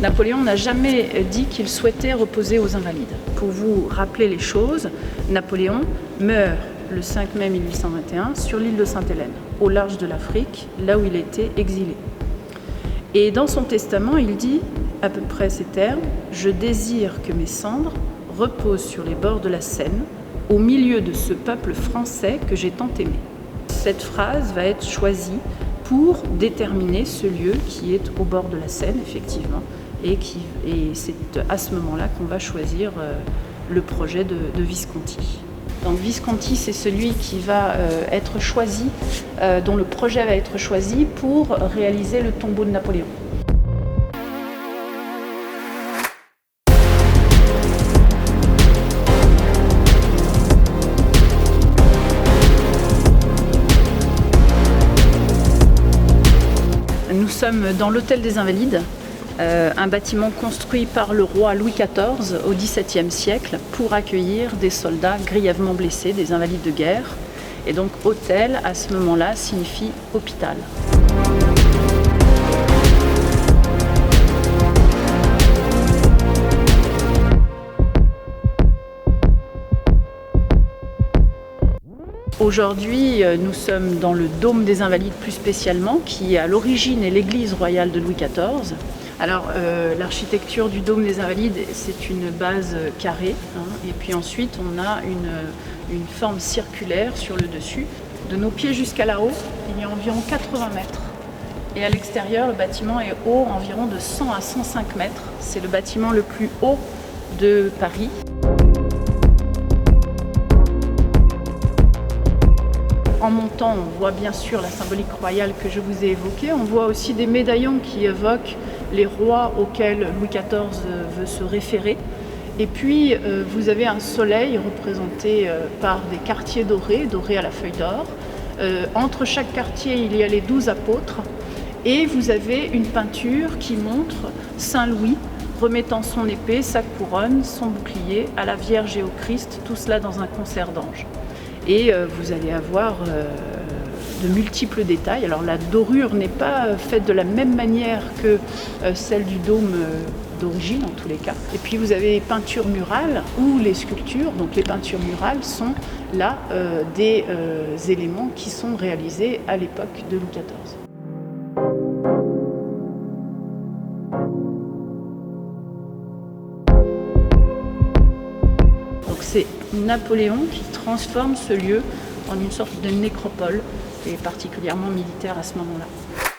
Napoléon n'a jamais dit qu'il souhaitait reposer aux Invalides. Pour vous rappeler les choses, Napoléon meurt le 5 mai 1821 sur l'île de Sainte-Hélène, au large de l'Afrique, là où il était exilé. Et dans son testament, il dit à peu près ces termes: « Je désire que mes cendres reposent sur les bords de la Seine, au milieu de ce peuple français que j'ai tant aimé. » Cette phrase va être choisie pour déterminer ce lieu qui est au bord de la Seine, effectivement, et c'est à ce moment-là qu'on va choisir le projet de Visconti. Donc Visconti, c'est celui qui va être choisi, dont le projet va être choisi pour réaliser le tombeau de Napoléon. Nous sommes dans l'Hôtel des Invalides, un bâtiment construit par le roi Louis XIV au XVIIe siècle pour accueillir des soldats grièvement blessés, des invalides de guerre. Et donc hôtel, à ce moment-là, signifie hôpital. Aujourd'hui, nous sommes dans le Dôme des Invalides plus spécialement, qui à l'origine est l'église royale de Louis XIV. Alors, l'architecture du Dôme des Invalides, c'est une base carrée, et puis ensuite on a une forme circulaire sur le dessus. De nos pieds jusqu'à là-haut, il y a environ 80 mètres. Et à l'extérieur, le bâtiment est haut environ de 100 à 105 mètres. C'est le bâtiment le plus haut de Paris. En montant, on voit bien sûr la symbolique royale que je vous ai évoquée. On voit aussi des médaillons qui évoquent les rois auxquels Louis XIV veut se référer. Et puis, vous avez un soleil représenté par des quartiers dorés, dorés à la feuille d'or. Entre chaque quartier, il y a les 12 apôtres. Et vous avez une peinture qui montre Saint Louis remettant son épée, sa couronne, son bouclier à la Vierge et au Christ, tout cela dans un concert d'anges. Et vous allez avoir de multiples détails. Alors la dorure n'est pas faite de la même manière que celle du dôme d'origine en tous les cas. Et puis vous avez les peintures murales ou les sculptures. Donc les peintures murales sont là des éléments qui sont réalisés à l'époque de Louis XIV. C'est Napoléon qui transforme ce lieu en une sorte de nécropole et particulièrement militaire à ce moment-là.